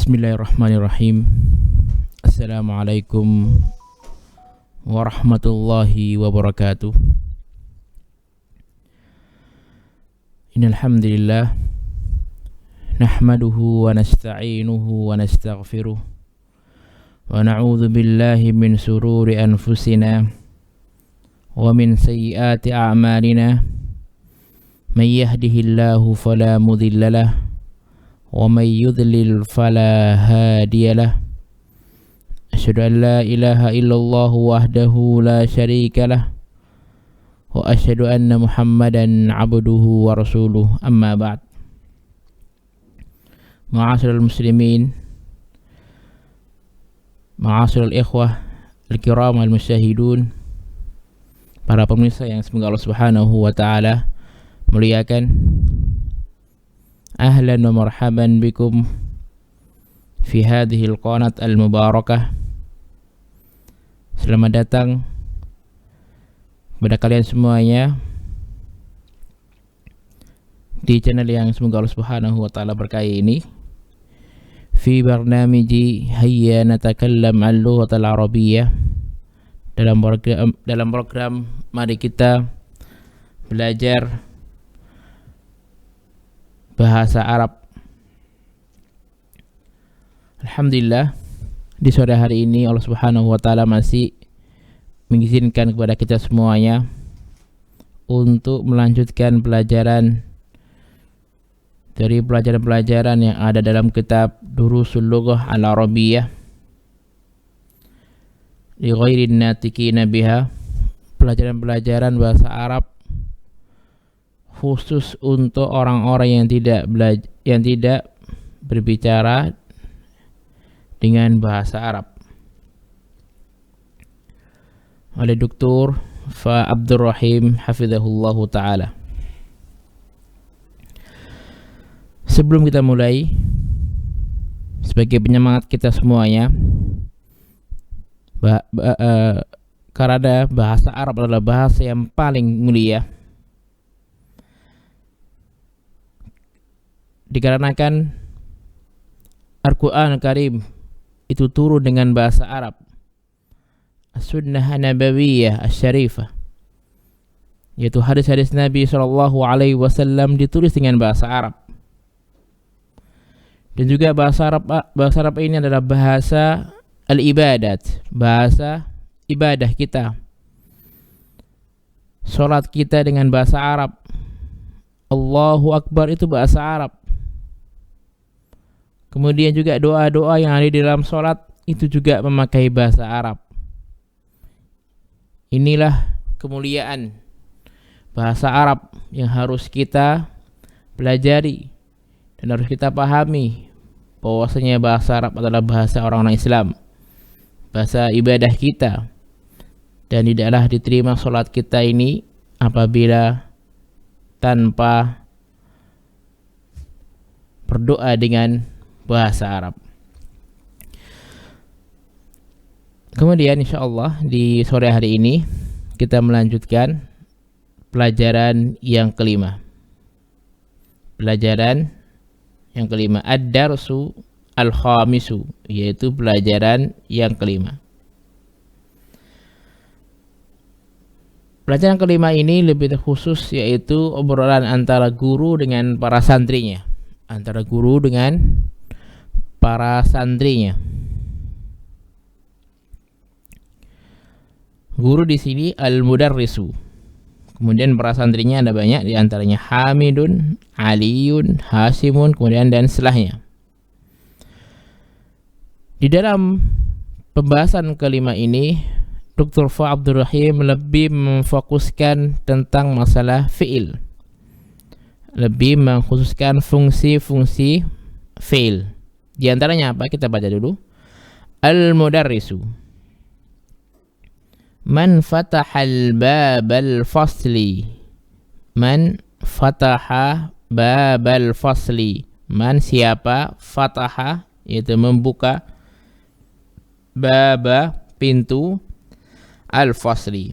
Bismillahirrahmanirrahim. Assalamualaikum warahmatullahi wabarakatuh. Innal hamdalillah nahmaduhu wa nasta'inuhu wa nastaghfiruh wa na'udzu billahi min sururi anfusina wa min sayyiati a'malina. May yahdihillahu fala mudilla lahu ومن يضلل فلا هادي له أشهد أن لا إله إلا الله وحده لا شريك له وأشهد أن محمدا عبده ورسوله أما بعد. معاشر المسلمين معاشر الإخوة الكرام المشاهدون, para pemirsa yang semoga Allah Subhanahu wa taala muliakan. Ahlan wa marhaban bikum fi hadhil qanat al-mubarakah. Selamat datang kepada kalian semuanya di channel yang semoga Allah Subhanahu wa taala berkahi ini, fi barnamiji hayya natakallam al-lughatal arabiyyah, dalam program mari kita belajar bahasa Arab. Alhamdulillah, di sore hari ini Allah Subhanahu wa taala masih mengizinkan kepada kita semuanya untuk melanjutkan pelajaran dari pelajaran-pelajaran yang ada dalam kitab Durusul Lughah Al-Arabiyyah li ghairin natiqina biha, pelajaran-pelajaran bahasa Arab khusus untuk orang-orang yang tidak berbicara dengan bahasa Arab, oleh Dr. Fa Abdul Rahim hafizahullahu taala. Sebelum kita mulai, sebagai penyemangat kita semuanya, karena bahasa Arab adalah bahasa yang paling mulia, dikarenakan Al-Quran Al-Karim itu turun dengan bahasa Arab. As-Sunnah Nabawiyah Asy-Syarifah, yaitu hadis-hadis Nabi SAW ditulis dengan bahasa Arab. Dan juga bahasa Arab ini adalah bahasa al-ibadat, bahasa ibadah kita. Salat kita dengan bahasa Arab. Allahu Akbar itu bahasa Arab. Kemudian juga doa-doa yang ada di dalam sholat itu juga memakai bahasa Arab. Inilah kemuliaan bahasa Arab yang harus kita pelajari dan harus kita pahami, bahwasanya bahasa Arab adalah bahasa orang-orang Islam, bahasa ibadah kita, dan tidaklah diterima sholat kita ini apabila tanpa berdoa dengan bahasa Arab. Kemudian insyaallah di sore hari ini kita melanjutkan pelajaran yang kelima. Pelajaran yang kelima, ad-darsu al-khamisu, yaitu pelajaran yang kelima. Pelajaran kelima ini lebih khusus, yaitu obrolan antara guru dengan para santrinya, antara guru dengan para santrinya. Guru di sini al-mudarrisu. Kemudian para santrinya ada banyak, di antaranya Hamidun, Aliyun, Hasimun, kemudian dan setelahnya. Di dalam pembahasan kelima ini, Dr. Fa Abdul Rahim lebih memfokuskan tentang masalah fi'il, lebih mengkhususkan fungsi-fungsi fi'il. Di antaranya apa? Kita baca dulu. Al-mudarrisu man fatahal babal fasli. Man fataha babal fasli. Man siapa? Fataha, yaitu membuka, baba pintu, al-fasli.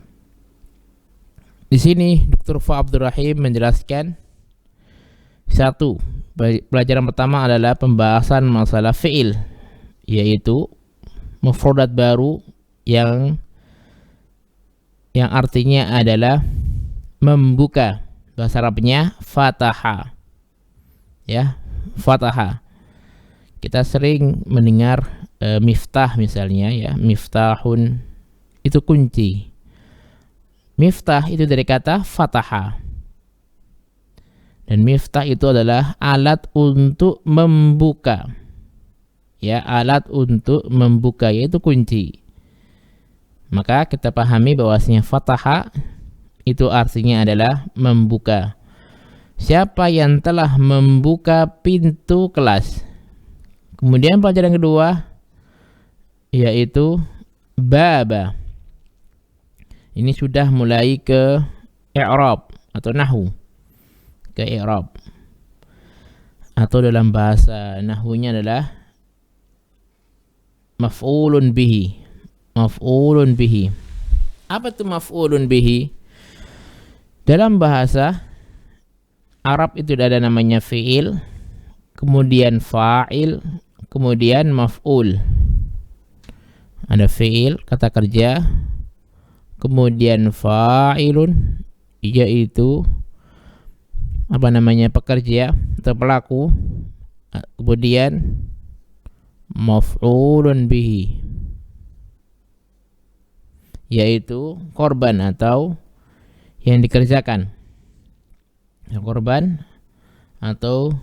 Di sini Dr. Fa Abdul Rahim menjelaskan satu, Pelajaran pertama adalah pembahasan masalah fi'il, yaitu mufradat baru yang artinya adalah membuka. Bahasa Arabnya fataha. Ya, fataha. Kita sering mendengar miftah misalnya, ya, miftahun itu kunci. Miftah itu dari kata fataha. Dan miftah itu adalah alat untuk membuka. Ya, alat untuk membuka, yaitu kunci. Maka kita pahami bahwasanya fataha itu artinya adalah membuka. Siapa yang telah membuka pintu kelas. Kemudian pelajaran kedua yaitu baba. Ini sudah mulai ke i'rab atau nahwu. Ke i'rab. Atau dalam bahasa nahwunya adalah maf'ulun bihi. Maf'ulun bihi. Apa itu maf'ulun bihi? Dalam bahasa Arab itu ada namanya fi'il, kemudian fa'il, kemudian maf'ul. Ada fi'il, kata kerja, kemudian fa'ilun, yaitu pekerja atau pelaku, kemudian maf'ulun bihi, yaitu korban atau yang dikerjakan. Korban atau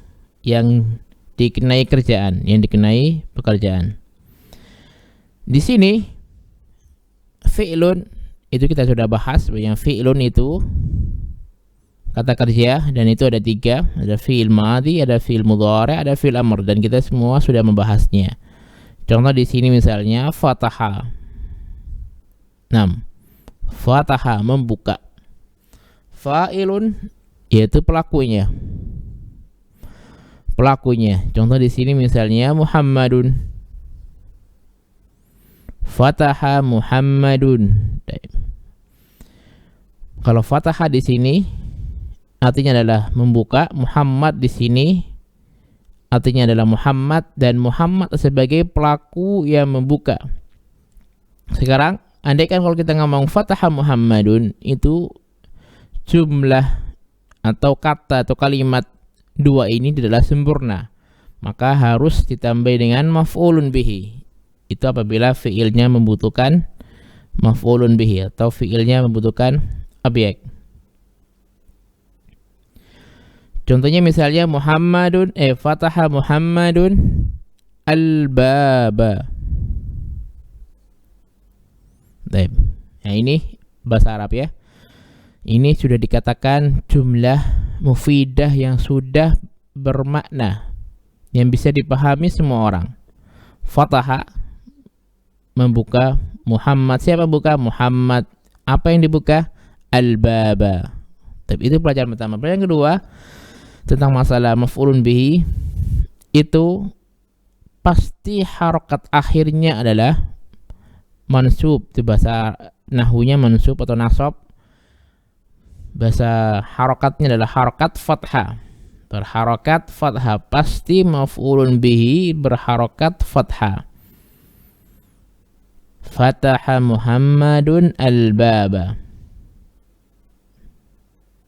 yang dikenai kerjaan, yang dikenai pekerjaan. Di sini fi'lun itu kita sudah bahas, yang fi'lun itu kata kerja, dan itu ada 3, ada fi'il madhi, ada fi'il mudhari', ada fi'il amr, dan kita semua sudah membahasnya. Contoh di sini misalnya fataha. 6. Fataha, membuka. Fa'ilun yaitu pelakunya. Pelakunya. Contoh di sini misalnya Muhammadun. Fataha Muhammadun. Kalau fataha di sini artinya adalah membuka, Muhammad di sini artinya adalah Muhammad, dan Muhammad sebagai pelaku yang membuka. Sekarang andaikan kalau kita ngomong fataha Muhammadun, itu jumlah atau kata atau kalimat 2 ini adalah sempurna, maka harus ditambah dengan maf'ulun bihi. Itu apabila fi'ilnya membutuhkan maf'ulun bihi atau fi'ilnya membutuhkan objek. Contohnya misalnya fataha Muhammadun al-baba. Baik. Nah, ini bahasa Arab ya. Ini sudah dikatakan jumlah mufidah yang sudah bermakna, yang bisa dipahami semua orang. Fataha, membuka. Muhammad, siapa buka? Muhammad. Apa yang dibuka? Al-baba. Tapi itu pelajaran pertama. Pelajaran kedua tentang masalah maf'ulun bihi, itu pasti harokat akhirnya adalah mansub. Itu bahasa nahwunya mansub atau nasab. Bahasa harokatnya adalah harokat fathah. Berharokat fathah, pasti maf'ulun bihi berharokat fathah. Fataha Muhammadun al-baba.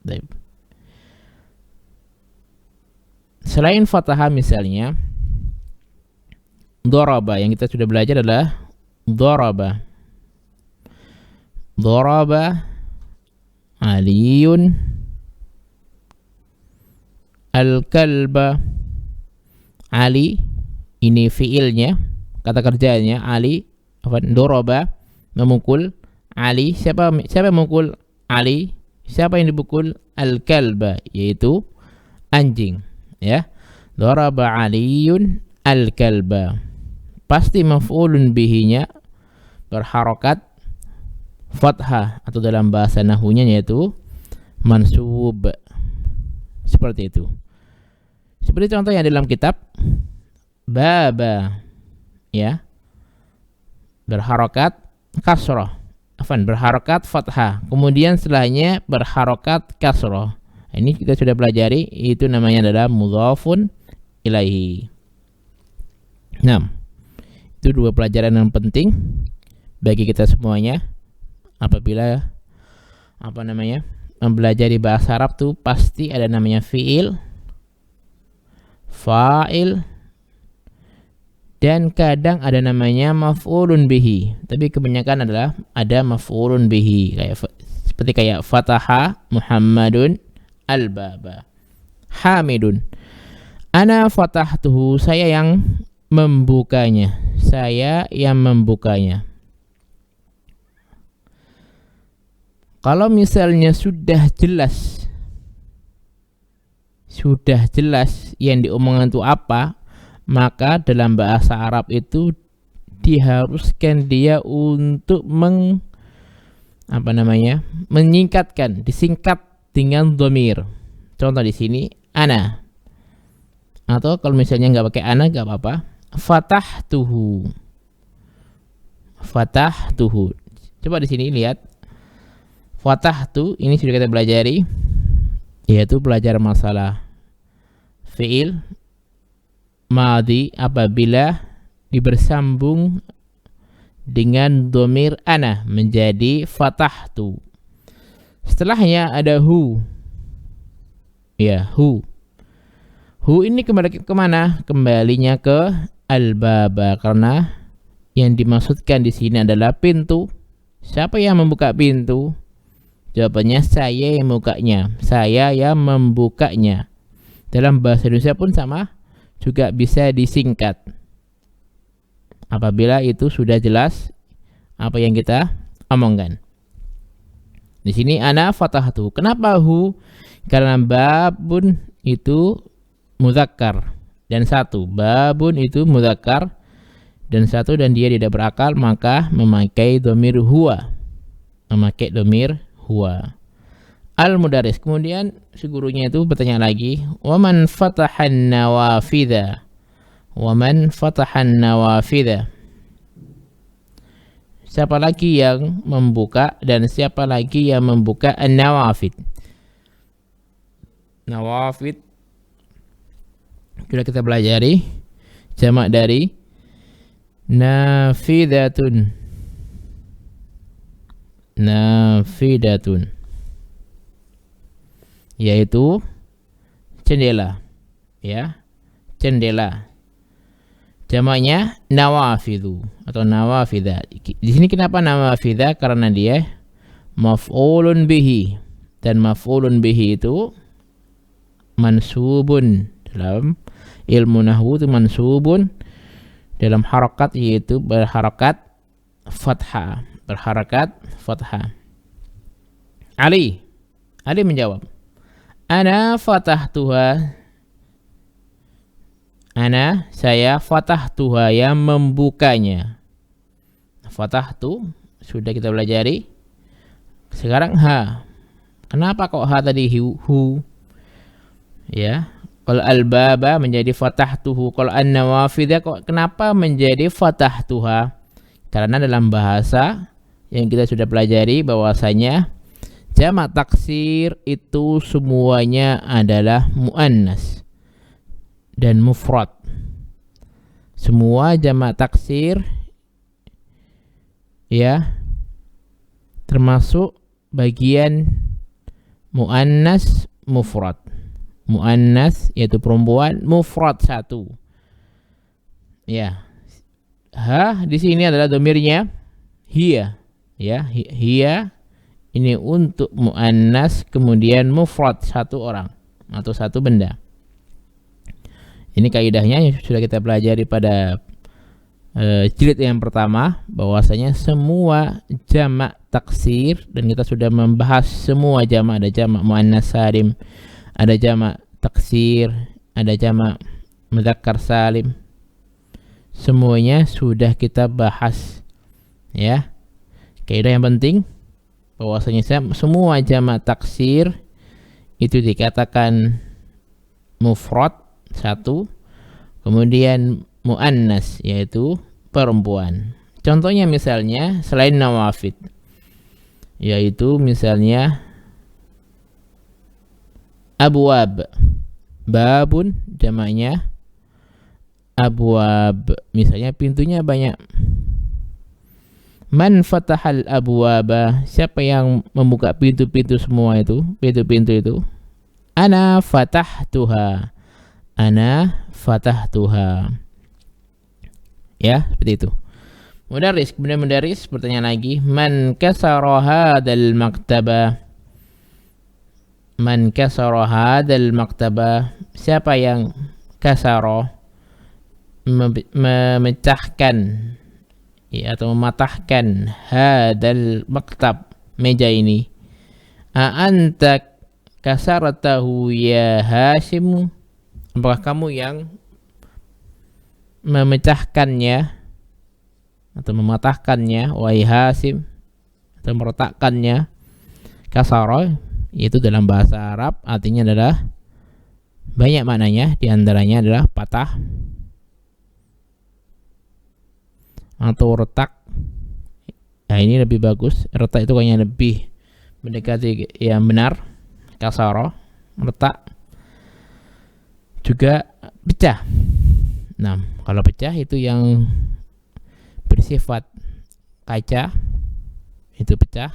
Baik. Selain fathah misalnya daraba, yang kita sudah belajar adalah daraba. Daraba Aliyun al-kalba. Ali ini fiilnya, kata kerjanya Ali. Daraba, memukul. Ali, siapa memukul? Ali. Siapa yang dipukul? Al-kalba, yaitu anjing. Ya, daraba Aliyun al-kalba. Pasti maf'ulun bihinya berharokat fathah, atau dalam bahasa nahwunya yaitu mansub. Seperti itu. Seperti contoh yang dalam kitab baba, ya, berharokat kasroh, berharokat fathah, kemudian setelahnya berharokat kasroh. Ini kita sudah pelajari, itu namanya adalah mudhafun ilaihi. Nah, itu dua pelajaran yang penting bagi kita semuanya apabila mempelajari bahasa Arab tuh pasti ada namanya fiil, fa'il, dan kadang ada namanya maf'ulun bihi. Tapi kebanyakan adalah ada maf'ulun bihi, seperti fataha Muhammadun al-baba. Hamidun. Ana fatahtuhu, saya yang membukanya. Saya yang membukanya. Kalau misalnya sudah jelas yang diomongkan itu apa, maka dalam bahasa Arab itu diharuskan dia untuk disingkat dengan dhamir. Contoh di sini ana. Atau kalau misalnya nggak pakai ana nggak apa-apa. Fatahtuhu. Coba di sini lihat. Fatahtu ini sudah kita pelajari, yaitu belajar masalah fiil madhi apabila dibersambung dengan dhamir ana menjadi fatahtu. Setelahnya ada hu. Ya, hu. Hu ini kembali kemana? Kembalinya ke al-baba, karena yang dimaksudkan di sini adalah pintu. Siapa yang membuka pintu? Jawabannya saya yang membukanya. Saya yang membukanya. Dalam bahasa Indonesia pun sama, juga bisa disingkat. Apabila itu sudah jelas apa yang kita omongkan. Di sini ana fatahtu. Kenapa hu? Karena babun itu mudzakkar dan satu. Babun itu mudzakkar dan satu dan dia tidak berakal, maka memakai dhamir huwa. Al-mudaris. Kemudian si gurunya itu bertanya lagi, waman fatahan nawafidha. Siapa lagi yang membuka dan siapa lagi yang membuka an-nawafid? Nawafid sudah kita pelajari, jamak dari nafidatun. Yaitu jendela, ya, jendela. Jamaknya nawafidu atau nawafida. Di sini kenapa nawafida? Karena dia maf'ulun bihi, dan maf'ulun bihi itu mansubun. Dalam ilmu nahwu itu mansubun dalam harakat, yaitu berharakat fathah. Ali menjawab, ana fatahtuha. Ana, saya, fatahtuha, yang membukanya. Fatahtu sudah kita pelajari. Sekarang ha. Kenapa kok ha tadi hu? Ya, kalau al-baba menjadi fatahtuhu. Kalau an-nawafidah kok kenapa menjadi fatahtuha? Karena dalam bahasa yang kita sudah pelajari bahwasanya jamak taksir itu semuanya adalah muannas dan mufrad. Semua jamak taksir, ya, termasuk bagian muannas mufrad. Muannas yaitu perempuan, mufrad satu. Ya. Ha di sini adalah dhamirnya hiya. Ya, hiya ini untuk muannas, kemudian mufrad satu orang atau satu benda. Ini kaidahnya sudah kita pelajari pada jilid yang pertama, bahwasanya semua jamak taksir, dan kita sudah membahas semua jamak. Ada jamak muannas salim, ada jamak taksir, ada jamak mudzakkar salim. Semuanya sudah kita bahas, ya. Kaidah yang penting bahwasanya semua jamak taksir itu dikatakan mufrad satu, kemudian muannas yaitu perempuan. Contohnya misalnya selain nawafid, yaitu misalnya abwab. Babun jamaknya abwab. Misalnya pintunya banyak. Man fatahal abwaba, siapa yang membuka pintu-pintu semua itu, pintu-pintu itu? Ana fatahtuha. Ana fatahtuha. Ya, seperti itu. Mudaris, kemudian mudaris bertanya lagi, man kasara hadzal maktaba? Man kasara hadzal maktaba, siapa yang kasara, memecahkan ya, atau mematahkan hadzal maktab, meja ini? A anta kasaratahu ya Hashim, apakah kamu yang memecahkannya atau mematahkannya wahai Hasim, atau meretakkannya? Kasara itu dalam bahasa Arab artinya adalah banyak maknanya, diantaranya adalah patah atau retak. Nah, ini lebih bagus, retak itu kayaknya lebih mendekati yang benar. Kasara, retak, juga pecah. Nah, kalau pecah itu yang bersifat kaca, itu pecah.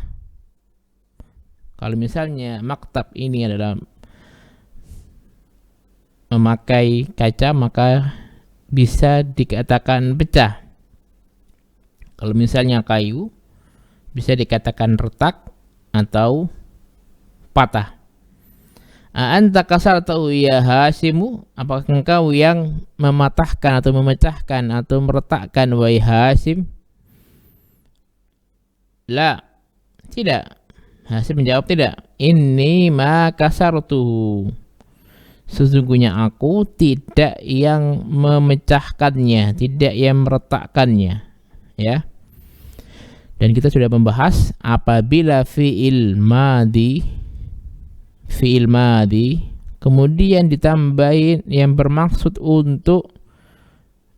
Kalau misalnya maktab ini adalah memakai kaca, maka bisa dikatakan pecah. Kalau misalnya kayu, bisa dikatakan retak atau patah. Anta kasartahu ya Hasimu, apakah engkau yang mematahkan atau memecahkan atau meretakkan wahai Hasim? La, tidak. Hasim menjawab tidak. Inni ma kasartuhu, sesungguhnya aku tidak yang memecahkannya, tidak yang meretakkannya. Ya. Dan kita sudah membahas apabila fi'il madhi kemudian ditambahin yang bermaksud untuk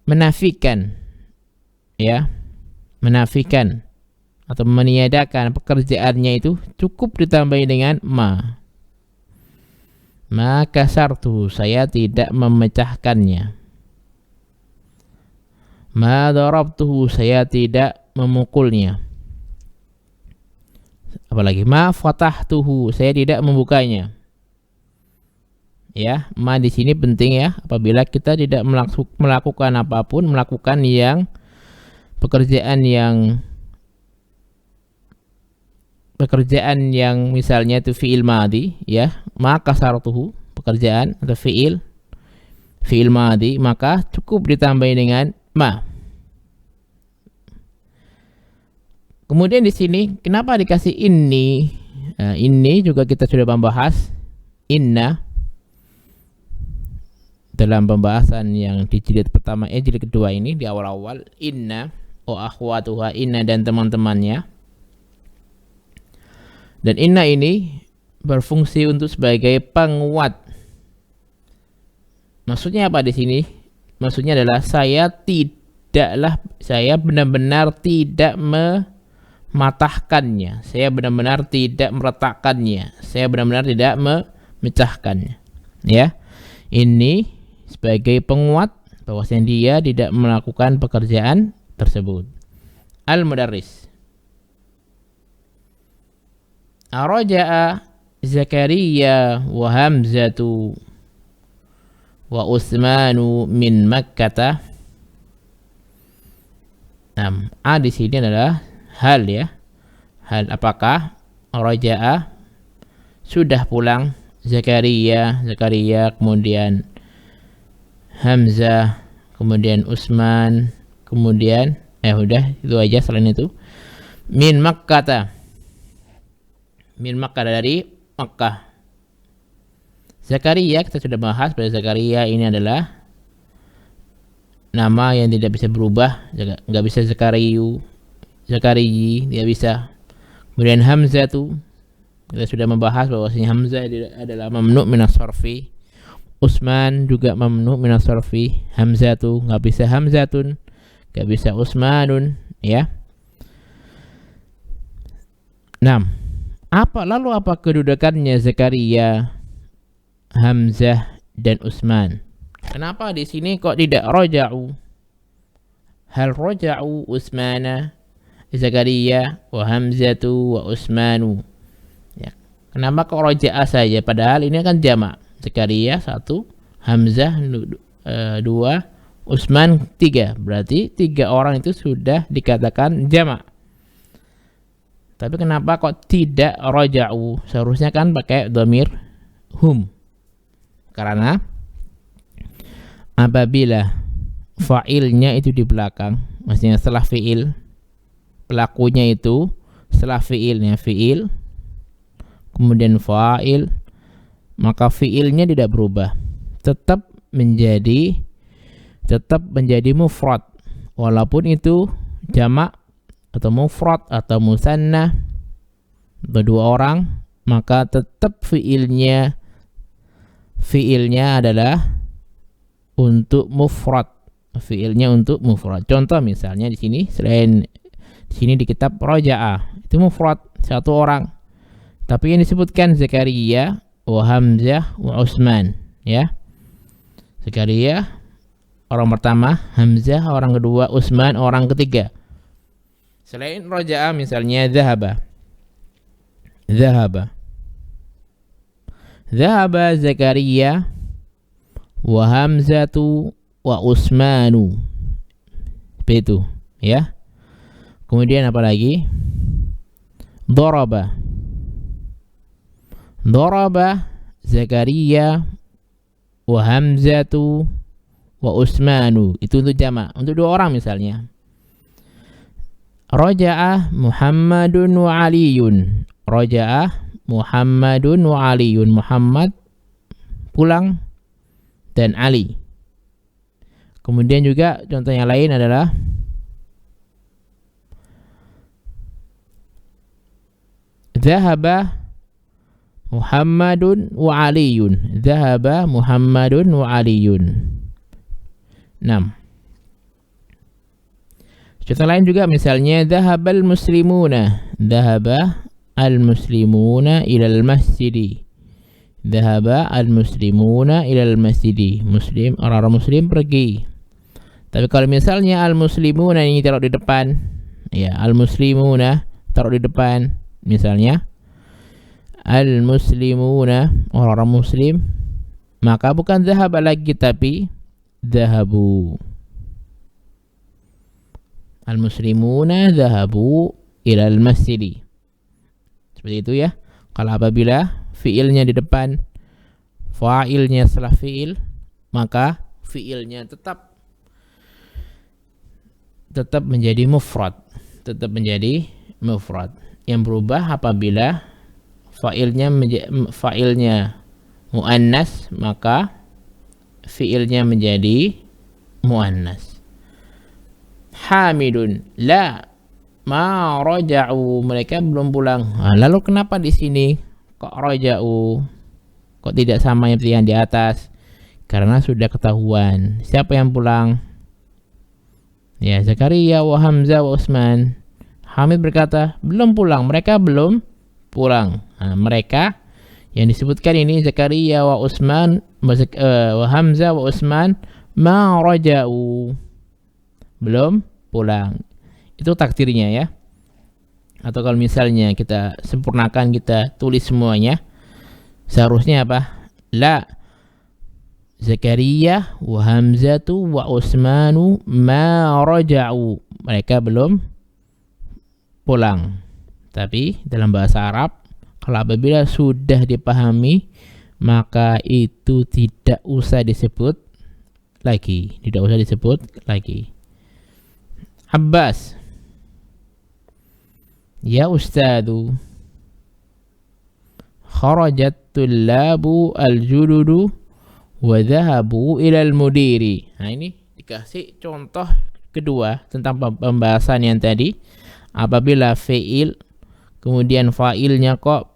menafikan, ya, menafikan atau meniadakan pekerjaannya, itu cukup ditambahi dengan ma. Ma kasartu, saya tidak memecahkannya. Ma darabtuhu, saya tidak memukulnya. Apalagi ma fatahtuhu, saya tidak membukanya. Ya, ma di sini penting ya, apabila kita tidak melakukan apapun, melakukan yang pekerjaan yang misalnya itu fi'il madhi, ya, ma kasartuhu, pekerjaan atau fi'il madhi, maka cukup ditambahi dengan ma. Kemudian di sini kenapa dikasih ini? Nah, ini juga kita sudah membahas inna dalam pembahasan yang di jilid pertama, jilid kedua ini, di awal-awal. Inna wa akhwatuha, inna dan teman-temannya. Dan inna ini berfungsi untuk sebagai penguat. Maksudnya apa di sini? Maksudnya adalah saya benar-benar tidak mematahkannya, saya benar-benar tidak meretakkannya, saya benar-benar tidak memecahkannya. Ya, ini sebagai penguat bahwasanya dia tidak melakukan pekerjaan tersebut. Al-Mudarris. Araja'a Zakaria wa Hamzatu wa Utsmanu min Makkah. A di sini adalah hal, ya. Hal, apakah raja'a sudah pulang Zakaria, kemudian Hamzah, kemudian Utsman, kemudian udah itu aja. Selain itu min Makkah, dari Makkah. Zakaria kita sudah bahas, pada Zakaria ini adalah nama yang tidak bisa berubah, nggak bisa Zakariyu, tidak bisa. Kemudian Hamzah tuh kita sudah membahas bahwasanya Hamzah adalah mamnu' minas sarfi. Utsman juga mamnu' minas sarfi. Hamzah tuh nggak bisa Hamzatun, nggak bisa Utsmanun, ya. Nah, apa kedudukannya Zakaria Hamzah dan Utsman. Kenapa di sini kok tidak raja'u? Hal raja'u Utsmana, Zakaria, wa Hamzatu, wa Utsmanu. Ya. Kenapa kok raja'a saja? Padahal ini kan jamak. Zakaria 1, Hamzah 2, Utsman 3. Berarti 3 orang itu sudah dikatakan jamak. Tapi kenapa kok tidak raja'u? Seharusnya kan pakai dhamir hum. Karena apabila fa'ilnya itu di belakang, maksudnya setelah fi'il, pelakunya itu setelah fi'ilnya fi'il, kemudian fa'il, maka fi'ilnya tidak berubah. Tetap menjadi mufrad. Walaupun itu jamak atau mufrad atau musanna atau 2 orang, maka tetap fi'ilnya adalah untuk mufrad. Fi'ilnya untuk mufrad. Contoh misalnya di sini, selain di sini di kitab raja'a, itu mufrad 1 orang. Tapi yang disebutkan Zakaria, wa Hamzah, wa Utsman, ya. Zakaria orang pertama, Hamzah orang kedua, Utsman orang ketiga. Selain raja'a misalnya dhahaba Zakaria wa Hamzatu wa Utsmanu. Seperti itu, ya. Kemudian apa lagi? Daraba Zakaria wa Hamzatu wa Utsmanu. Itu untuk jamak, untuk 2 orang misalnya. Raja'a Muhammadun wa Aliyun. Muhammad pulang dan Ali. Kemudian juga contoh yang lain adalah Dhahaba Muhammadun wa Aliyun. 6. Contoh lain juga misalnya dhahaba al-muslimuna ilal masjidi. Orang-orang muslim pergi. Tapi kalau misalnya al-muslimuna ini taruh di depan, ya, al-muslimuna taruh di depan, misalnya al-muslimuna orang-orang muslim, maka bukan dhahaba lagi tapi dhahabu. Al-muslimuna dhahabu ilal masjidi. Seperti itu, ya. Kalau apabila fiilnya di depan, fa'ilnya setelah fiil, maka fiilnya tetap menjadi mufrad. Yang berubah apabila fa'ilnya muannas, maka fiilnya menjadi muannas. Hamidun la ma raja'u, mereka belum pulang. Lalu kenapa di sini kok raja'u, kok tidak sama seperti yang di atas? Karena sudah ketahuan siapa yang pulang, ya, Zakaria wa Hamzah wa Utsman. Hamid berkata belum pulang, mereka belum pulang. Mereka yang disebutkan ini Zakaria wa Utsman wa Hamzah wa Utsman ma raja'u, belum pulang. Itu takdirnya, ya. Atau kalau misalnya kita sempurnakan, kita tulis semuanya, seharusnya apa? La Zakaria wa Hamzatu wa Utsmanu ma raja'u, mereka belum pulang. Tapi dalam bahasa Arab, kalau apabila sudah dipahami, maka itu tidak usah disebut lagi. Abbas, ya Ustadu, kharajat tullabu al-jududu wa dhahabu ilal mudiri. Nah, ini dikasih contoh kedua tentang pembahasan yang tadi. Apabila fi'il kemudian fa'ilnya kok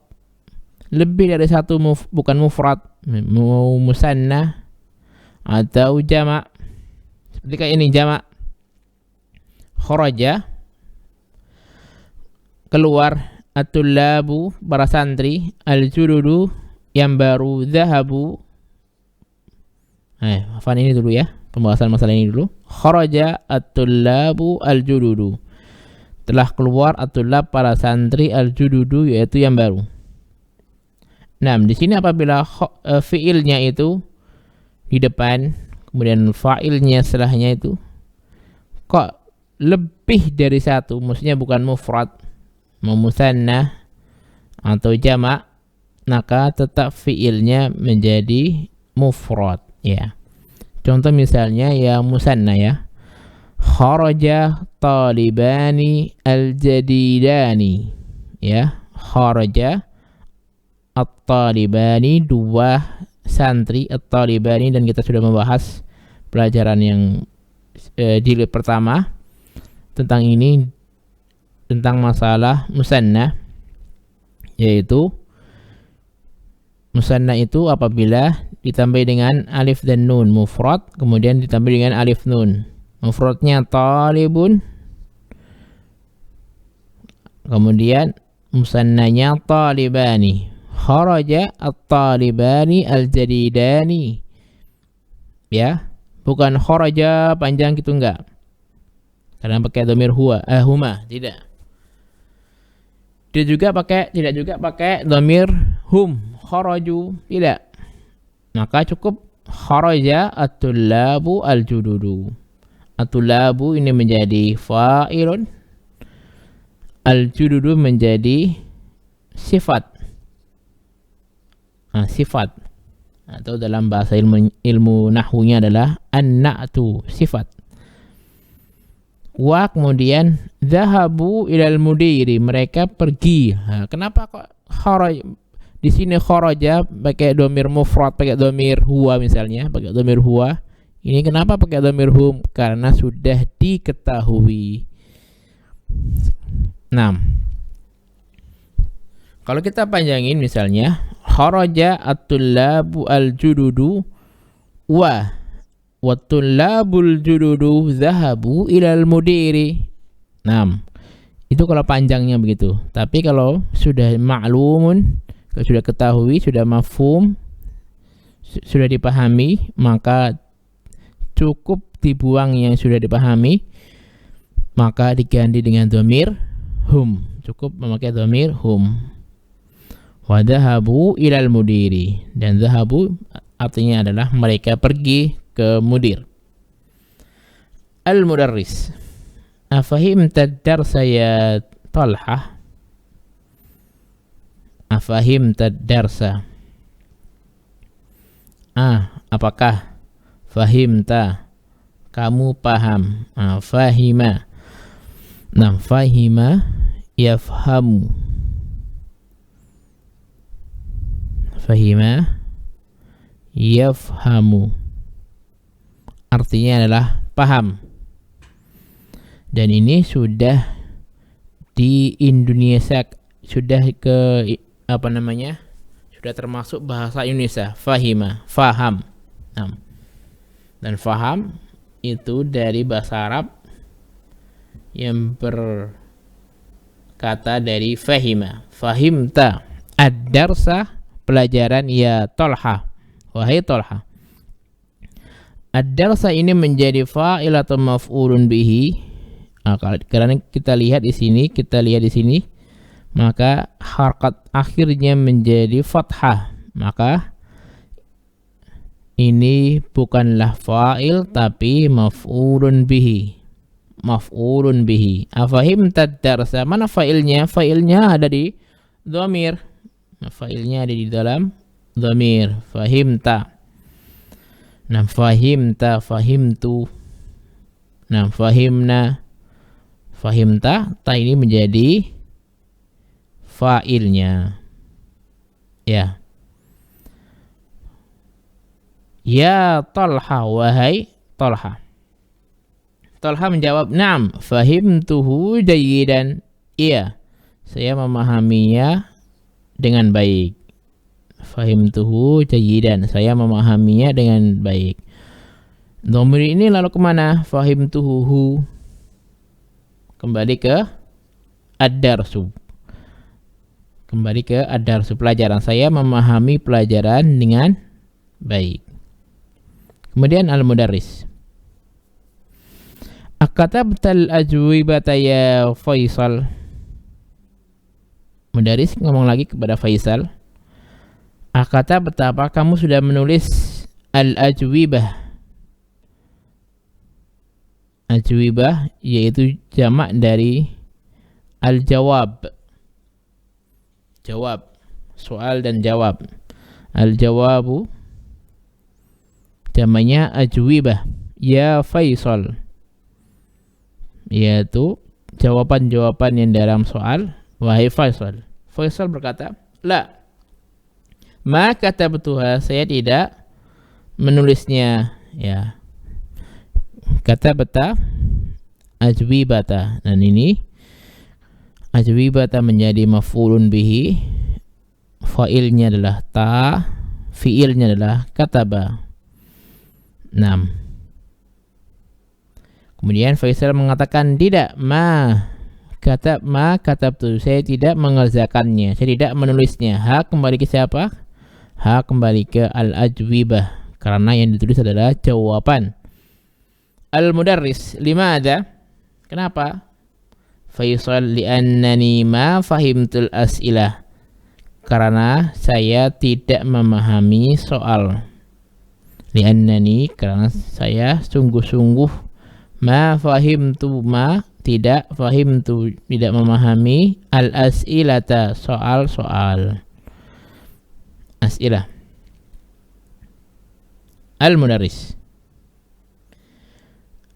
lebih dari satu, bukan mufrad, musanna atau jamak. Seperti kayak ini jamak. Kharaja, keluar, at-tullabu, para santri, al-jududu, yang baru, dhahabu, Afan ini dulu ya, pembahasan masalah ini dulu. Kharaja at-tullabu al-jududu. Telah keluar at-tullab para santri al-jududu, yaitu yang baru. Nah, di sini apabila fiilnya itu di depan, kemudian fa'ilnya setelahnya itu kok lebih dari satu, maksudnya bukan mufrad, musanna atau jamak, maka tetap fiilnya menjadi mufrad ya. Contoh misalnya ya musanna ya. Kharaja talibani al-jadidani ya. Kharaja at-talibani, dua santri at-talibani, dan kita sudah membahas pelajaran yang jilid pertama tentang ini, tentang masalah musanna, yaitu musanna itu apabila ditambah dengan alif dan nun mufrad, kemudian ditambah dengan alif nun. Mufradnya talibun, kemudian musannanya talibani. Kharaja at-talibani al-jadidani. Ya, bukan kharaja panjang gitu enggak. Karena pakai dhamir huma, tidak. Tidak juga pakai dhamir hum, kharaju, tidak. Maka cukup kharaja at-tullabu al-jududu. At-tullabu ini menjadi fa'ilun, al-jududu menjadi sifat. Sifat atau dalam bahasa ilmu nahwunya adalah an-na'tu, sifat. Wa kemudian zahabu ilal mudiri, mereka pergi. Kenapa kok kharaj di sini kharaja pakai dhamir mufrad, pakai dhamir huwa misalnya, pakai dhamir huwa. Ini kenapa pakai dhamir hum? Karena sudah diketahui. Nah, kalau kita panjangin misalnya kharaja at-tullabu al-jududu wa tullabul jududu zahabu ilal mudiri. Nah, itu kalau panjangnya begitu. Tapi kalau sudah ma'lumun, kalau sudah ketahui, sudah mafhum, sudah dipahami, maka cukup dibuang yang sudah dipahami, maka diganti dengan dhamir hum. Cukup memakai dhamir hum. Wa dhahabu ilal mudiri, dan dhahabu artinya adalah mereka pergi ke mudir. Al-mudarris, afahimta ad-darsa ya Talha? Afahimta ad-darsa, apakah fahimta, kamu paham? Fahima. Nah, fahima yafhamu. Fahima yafhamu artinya adalah paham. Dan ini sudah di Indonesia, sudah sudah termasuk bahasa Indonesia. Fahima, faham. Dan faham itu dari bahasa Arab yang berkata dari fahima. Fahimta ad-darsa, pelajaran ya Talha, wahai Talha. Ad-darsa ini menjadi fa'il atau maf'ulun bihi. Karena kita lihat di sini, maka harakat akhirnya menjadi fathah. Maka ini bukanlah fa'il tapi maf'ulun bihi. Maf'ulun bihi. Afahimta ad-darsa, mana fa'ilnya? Fa'ilnya ada di dhamir. Fa'ilnya ada di dalam dhamir. Fahimta. Nah, fahimta, fahimtu. Nah, fahimna, fahimta. Ta ini menjadi fa'ilnya. Ya. Ya Talha, wahai Talha. Talha menjawab, "Na'am, fahimtuhu jayyidan." Iya, saya memahaminya dengan baik. Fahimtuhu jayyidan, saya memahaminya dengan baik. Dhamir ini lalu kemana? Fahimtuhu, kembali ke ad-darsu. Kembali ke ad-darsu, pelajaran. Saya memahami pelajaran dengan baik. Kemudian al-mudarris. Akatabtal ajwibata ya Faisal. Mudarris ngomong lagi kepada Faisal. Akatabta, apa kamu sudah menulis al-ajwibah? Ajwibah yaitu jamak dari al-jawab. Jawab, soal dan jawab. Al-jawabu jamaknya ajwibah ya Faisal, yaitu jawaban-jawaban yang dalam soal. Wahai Faisal. Faisal berkata, la, ma katabtuha, saya tidak menulisnya. Ya, katabta ajwibata, dan ini ajwibata menjadi maf'ulun bihi, fa'ilnya adalah ta, fi'ilnya adalah kataba. 6. Kemudian Faisal mengatakan, tidak, ma katabtu, saya tidak mengerjakannya, saya tidak menulisnya. Ha kembali ke siapa? Ha kembali ke al-ajwibah, karena yang ditulis adalah jawaban. Al-mudarris, limada? Kenapa? Faisal, li'annani ma fahimtul as'ilah, karena saya tidak memahami soal. Li'annani, karena saya sungguh-sungguh, ma fahimtu, ma tidak, fahimtu tidak memahami, al-as'ilata soal-soal. As'ilah. Al-mudarris.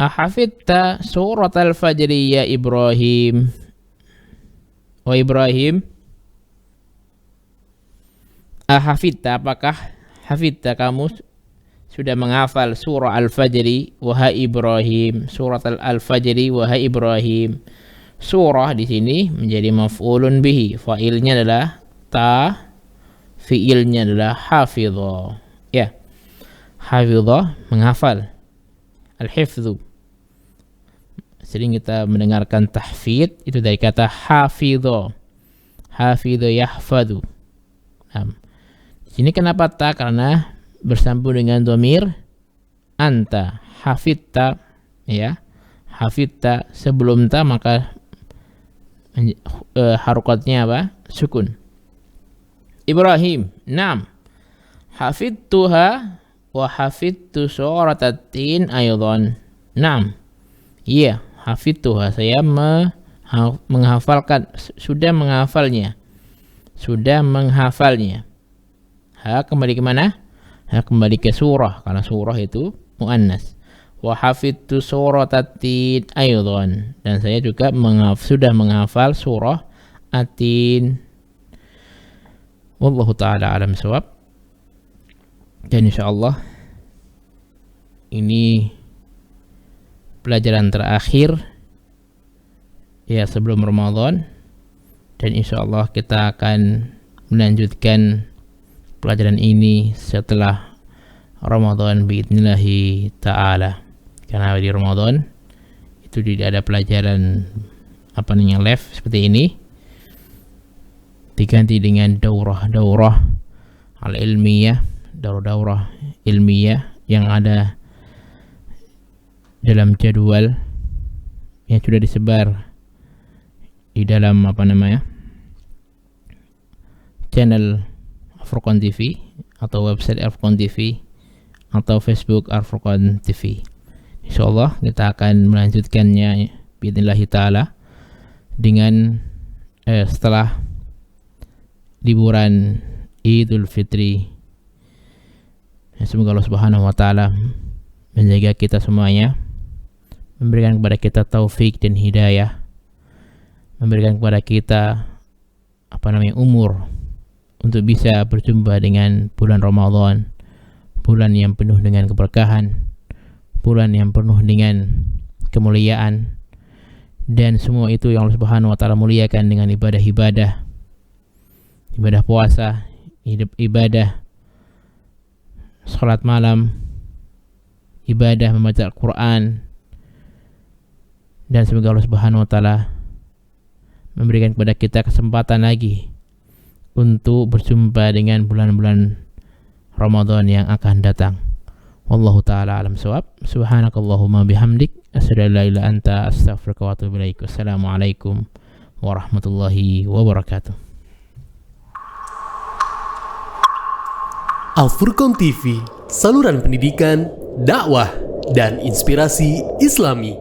Ahafidta surat al-fajri ya Ibrahim. Oh Ibrahim, ahafidta, apakah hafidta, kamu sudah menghafal surah al-fajri? Wahai Ibrahim, surat al-fajri, wahai Ibrahim. Surah di sini menjadi maf'ulun bihi, fa'ilnya adalah ta, fi'ilnya adalah hafidha. Ya, hafidha menghafal, al-hifdhu. Sering kita mendengarkan tahfidz itu dari kata hafidho. Hafidho yahfadhu. Nah, di sini kenapa ta? Karena bersambung dengan dhamir anta. Hafidta, ya. Hafidta sebelum ta maka harokatnya apa? Sukun. Ibrahim, naam. Hafidtuha wa hafidtu surat at-tin aydan. Naam. Iya. Hafidtuha, saya menghafalkan, sudah menghafalnya. Sudah menghafalnya. Ha kembali ke mana? Ha kembali ke surah, karena surah itu muannas. Wa hafidtu surat at-tin aydan, dan saya juga sudah menghafal surah at-tin. Wallahu taala alam shawab. Dan insyaallah ini pelajaran terakhir ya sebelum Ramadan, dan insyaallah kita akan melanjutkan pelajaran ini setelah Ramadan biidnillahi ta'ala, karena di Ramadan itu tidak ada pelajaran live seperti ini, diganti dengan daurah al-ilmiyah, daurah ilmiah yang ada dalam jadwal yang sudah disebar di dalam channel Al-Furqan TV atau website Al-Furqan TV atau Facebook Al-Furqan TV. Insyaallah kita akan melanjutkannya biidznillah taala dengan setelah liburan Idul Fitri. Semoga Allah Subhanahu wa taala menjaga kita semuanya, memberikan kepada kita taufik dan hidayah, memberikan kepada kita umur untuk bisa berjumpa dengan bulan Ramadan, bulan yang penuh dengan keberkahan, bulan yang penuh dengan kemuliaan, dan semua itu yang Allah Subhanahu wa taala muliakan dengan ibadah puasa, ibadah salat malam, ibadah membaca Al-Quran, dan semoga Allah Subhanahu wa taala memberikan kepada kita kesempatan lagi untuk berjumpa dengan bulan-bulan Ramadan yang akan datang. Wallahu ta'ala alam shawab. Subhanakallahumma bihamdik asyhadu an la ilaha illa anta astaghfiruka wa atubu ilaik. Wassalamualaikum warahmatullahi wabarakatuh. Al-Furqan TV, saluran pendidikan, dakwah, dan inspirasi Islami.